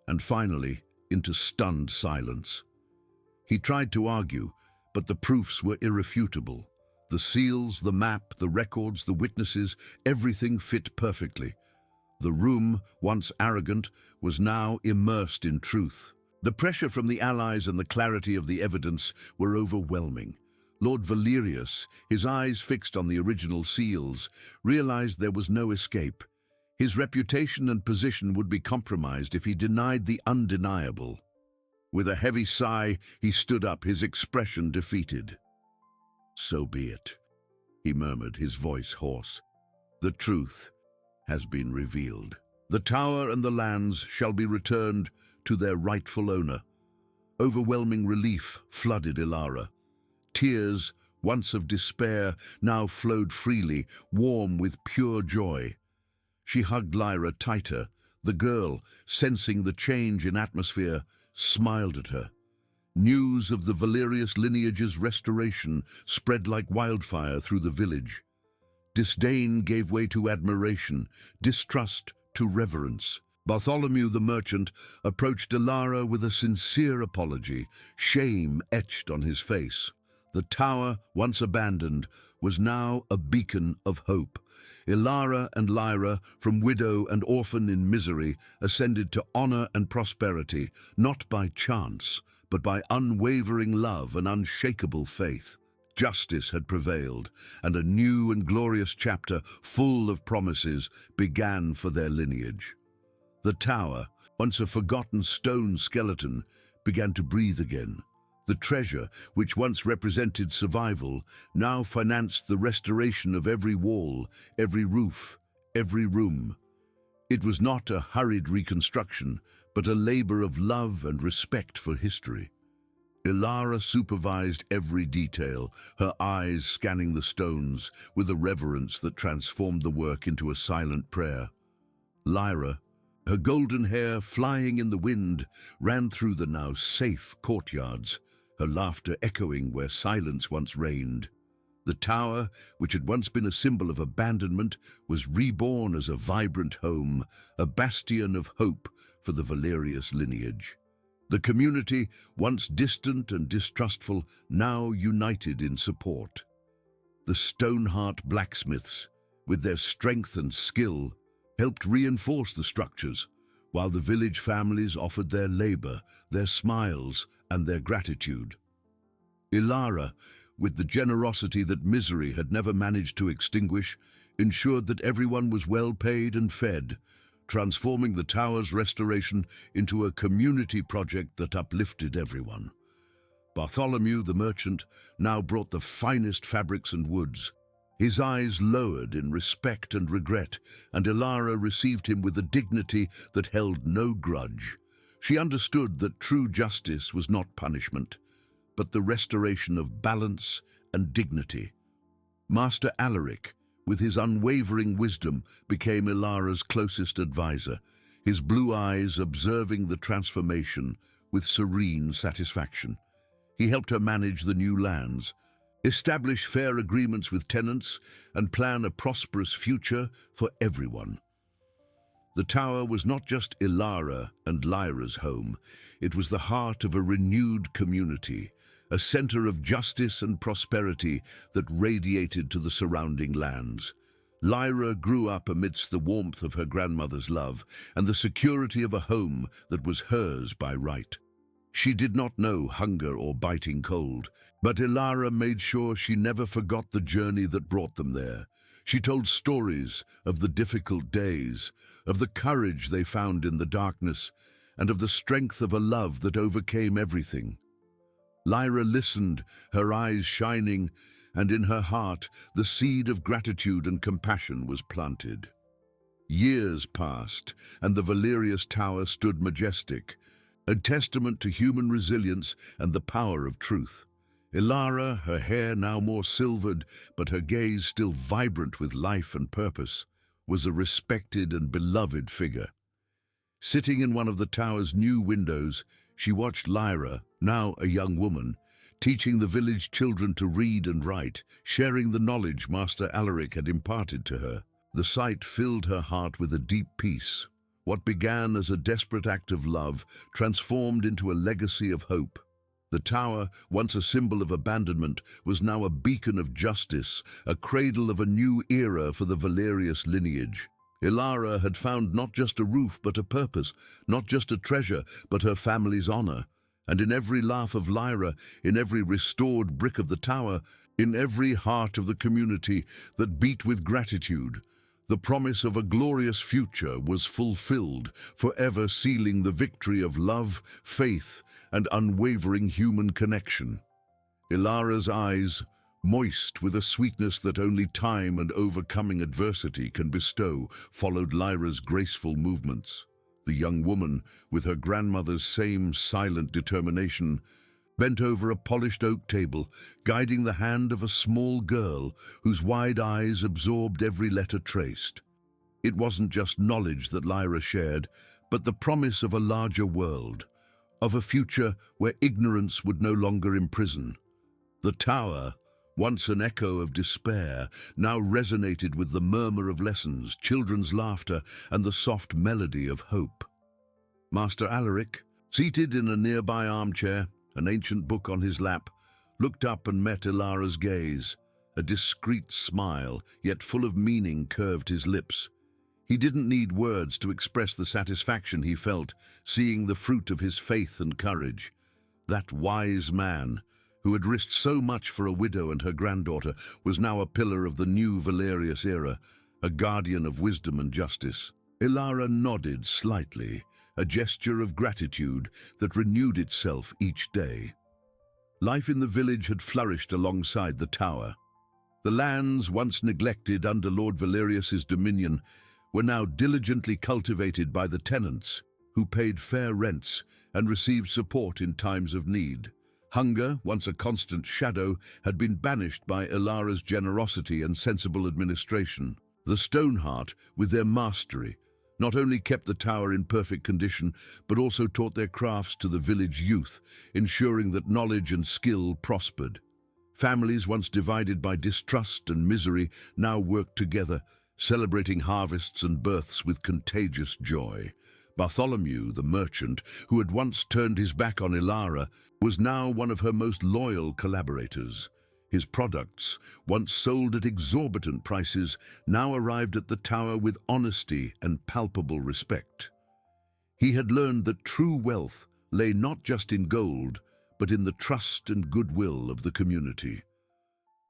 and finally into stunned silence. He tried to argue, but the proofs were irrefutable. The seals, the map, the records, the witnesses, everything fit perfectly. The room, once arrogant, was now immersed in truth. The pressure from the allies and the clarity of the evidence were overwhelming. Lord Valerius, his eyes fixed on the original seals, realized there was no escape. His reputation and position would be compromised if he denied the undeniable. With a heavy sigh, he stood up, his expression defeated. "So be it," he murmured, his voice hoarse. "The truth has been revealed. The tower and the lands shall be returned to their rightful owner." Overwhelming relief flooded Ilara. Tears, once of despair, now flowed freely, warm with pure joy. She hugged Lyra tighter. The girl, sensing the change in atmosphere, smiled at her. News of the Valerius lineage's restoration spread like wildfire through the village. Disdain gave way to admiration, distrust to reverence. Bartholomew the merchant approached Ilara with a sincere apology, shame etched on his face. The tower, once abandoned, was now a beacon of hope. Ilara and Lyra, from widow and orphan in misery, ascended to honor and prosperity, not by chance, but by unwavering love and unshakable faith. Justice had prevailed, and a new and glorious chapter, full of promises, began for their lineage. The tower, once a forgotten stone skeleton, began to breathe again. The treasure, which once represented survival, now financed the restoration of every wall, every roof, every room. It was not a hurried reconstruction, but a labor of love and respect for history. Ilara supervised every detail, her eyes scanning the stones with a reverence that transformed the work into a silent prayer. Lyra, her golden hair flying in the wind, ran through the now safe courtyards, her laughter echoing where silence once reigned. The tower, which had once been a symbol of abandonment, was reborn as a vibrant home, a bastion of hope for the Valerius lineage. The community, once distant and distrustful, now united in support. The Stoneheart blacksmiths, with their strength and skill, helped reinforce the structures, while the village families offered their labor, their smiles, and their gratitude. Ilara, with the generosity that misery had never managed to extinguish, ensured that everyone was well paid and fed, transforming the tower's restoration into a community project that uplifted everyone. Bartholomew the merchant now brought the finest fabrics and woods. His eyes lowered in respect and regret, and Ilara received him with a dignity that held no grudge. She understood that true justice was not punishment, but the restoration of balance and dignity. Master Alaric, with his unwavering wisdom, became Ilara's closest advisor, his blue eyes observing the transformation with serene satisfaction. He helped her manage the new lands, establish fair agreements with tenants, and plan a prosperous future for everyone. The tower was not just Ilara and Lyra's home. It was the heart of a renewed community, a center of justice and prosperity that radiated to the surrounding lands. Lyra grew up amidst the warmth of her grandmother's love and the security of a home that was hers by right. She did not know hunger or biting cold, but Ilara made sure she never forgot the journey that brought them there. She told stories of the difficult days, of the courage they found in the darkness, and of the strength of a love that overcame everything. Lyra listened, her eyes shining, and in her heart the seed of gratitude and compassion was planted. Years passed, and the Valerius Tower stood majestic, a testament to human resilience and the power of truth. Ilara, her hair now more silvered, but her gaze still vibrant with life and purpose, was a respected and beloved figure. Sitting in one of the tower's new windows, she watched Lyra, now a young woman, teaching the village children to read and write, sharing the knowledge Master Alaric had imparted to her. The sight filled her heart with a deep peace. What began as a desperate act of love transformed into a legacy of hope. The tower, once a symbol of abandonment, was now a beacon of justice, a cradle of a new era for the Valerius lineage. Ilara had found not just a roof but a purpose, not just a treasure but her family's honor. And in every laugh of Lyra, in every restored brick of the tower, in every heart of the community that beat with gratitude, the promise of a glorious future was fulfilled, forever sealing the victory of love, faith, and unwavering human connection. Ilara's eyes, moist with a sweetness that only time and overcoming adversity can bestow, followed Lyra's graceful movements. The young woman, with her grandmother's same silent determination, bent over a polished oak table, guiding the hand of a small girl whose wide eyes absorbed every letter traced. It wasn't just knowledge that Lyra shared, but the promise of a larger world, of a future where ignorance would no longer imprison. The tower, once an echo of despair, now resonated with the murmur of lessons, children's laughter, and the soft melody of hope. Master Alaric, seated in a nearby armchair, an ancient book on his lap, looked up and met Ilara's gaze. A discreet smile, yet full of meaning, curved his lips. He didn't need words to express the satisfaction he felt, seeing the fruit of his faith and courage. That wise man, who had risked so much for a widow and her granddaughter, was now a pillar of the new Valerius era, a guardian of wisdom and justice. Ilara nodded slightly, a gesture of gratitude that renewed itself each day. Life in the village had flourished alongside the tower. The lands, once neglected under Lord Valerius's dominion, were now diligently cultivated by the tenants, who paid fair rents and received support in times of need. Hunger, once a constant shadow, had been banished by Ilara's generosity and sensible administration. The Stoneheart, with their mastery, not only kept the tower in perfect condition, but also taught their crafts to the village youth, ensuring that knowledge and skill prospered. Families once divided by distrust and misery now worked together, celebrating harvests and births with contagious joy. Bartholomew, the merchant, who had once turned his back on Ilara, was now one of her most loyal collaborators. His products, once sold at exorbitant prices, now arrived at the tower with honesty and palpable respect. He had learned that true wealth lay not just in gold, but in the trust and goodwill of the community.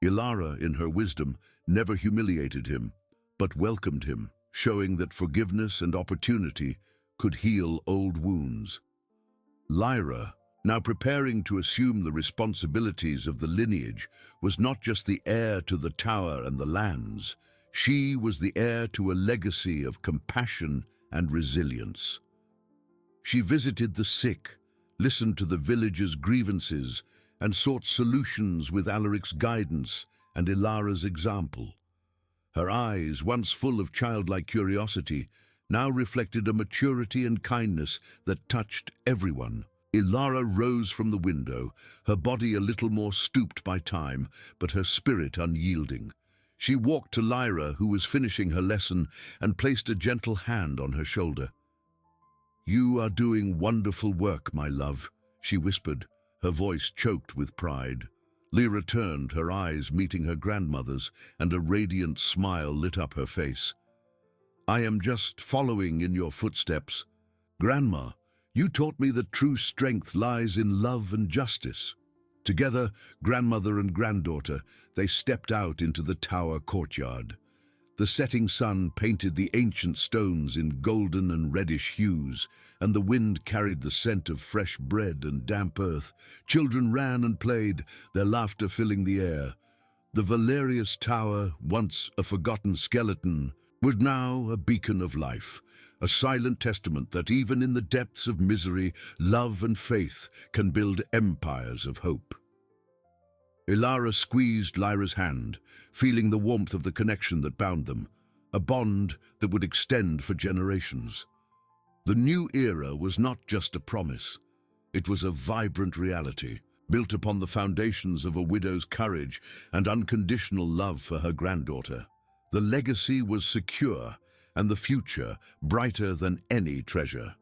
Ilara, in her wisdom, never humiliated him, but welcomed him, showing that forgiveness and opportunity could heal old wounds. Lyra, now preparing to assume the responsibilities of the lineage, was not just the heir to the tower and the lands. She was the heir to a legacy of compassion and resilience. She visited the sick, listened to the villagers' grievances, and sought solutions with Alaric's guidance and Ilara's example. Her eyes, once full of childlike curiosity, now reflected a maturity and kindness that touched everyone. Ilara rose from the window, her body a little more stooped by time, but her spirit unyielding. She walked to Lyra, who was finishing her lesson, and placed a gentle hand on her shoulder. "You are doing wonderful work, my love," she whispered, her voice choked with pride. Lyra turned, her eyes meeting her grandmother's, and a radiant smile lit up her face. "I am just following in your footsteps. Grandma, you taught me that true strength lies in love and justice." Together, grandmother and granddaughter, they stepped out into the tower courtyard. The setting sun painted the ancient stones in golden and reddish hues, and the wind carried the scent of fresh bread and damp earth. Children ran and played, their laughter filling the air. The Valerius Tower, once a forgotten skeleton, was now a beacon of life, a silent testament that even in the depths of misery, love and faith can build empires of hope. Ilara squeezed Lyra's hand, feeling the warmth of the connection that bound them, a bond that would extend for generations. The new era was not just a promise. It was a vibrant reality, built upon the foundations of a widow's courage and unconditional love for her granddaughter. The legacy was secure, and the future brighter than any treasure.